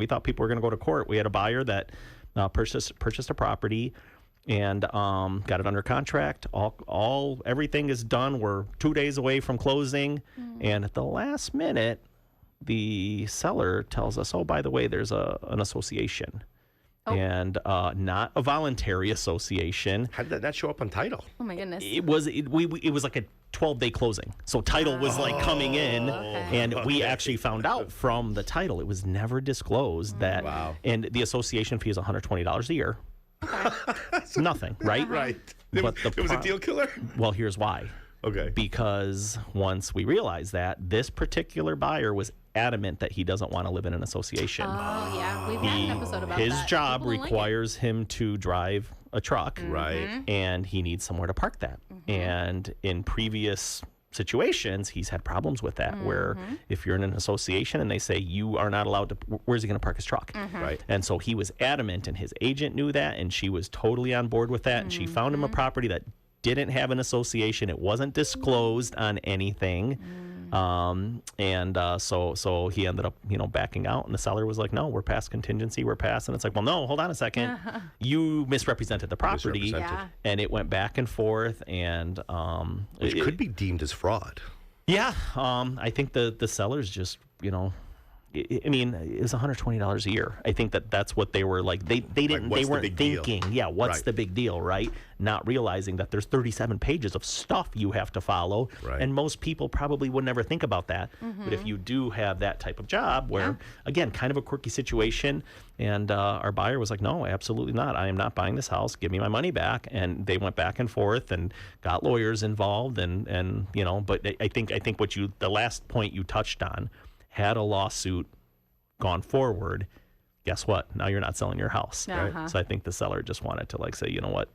We thought people were going to go to court. We had a buyer that purchased a property and got it under contract. Everything is done. We're 2 days away from closing. And at the last minute, the seller tells us, oh, by the way, there's an association. And not a voluntary association. How did that not show up on title? Oh my goodness! It was like a 12-day closing. So title was like coming in, and we actually found out from the title it was never disclosed that. Wow. And the association fee is $120 a year. Nothing, right? Right. But it was a deal killer? Well, here's why. Okay. Because once we realized that, this particular buyer was adamant that he doesn't want to live in an association. Oh, yeah. We've had an episode about His that. job People don't like it. requires him to drive a truck. Right. And he needs somewhere to park that. And in previous situations, he's had problems with that, where if you're in an association and they say you are not allowed to, where's he going to park his truck? Right. And so he was adamant, and his agent knew that, and she was totally on board with that. And she found him a property that didn't have an association. It wasn't disclosed on anything. So he ended up, backing out, and the seller was like, no, we're past contingency. We're past. And it's like, well, no, hold on a second. You misrepresented the property. Misrepresented. Yeah. And it went back and forth, and Which could be deemed as fraud. yeah, I think the sellers just, I mean, it was $120 a year. I think that's what they were like. They didn't. what's They the weren't big deal? thinking. Yeah, what's Right. the big deal, right? Not realizing that there's 37 pages of stuff you have to follow, Right. and most people probably would never think about that. But if you do have that type of job, where again, kind of a quirky situation, and our buyer was like, "No, absolutely not. I am not buying this house. Give me my money back." And they went back and forth and got lawyers involved, and But I think the last point you touched on. Had a lawsuit gone forward, guess what? Now you're not selling your house. Uh-huh. So I think the seller just wanted to say, you know what?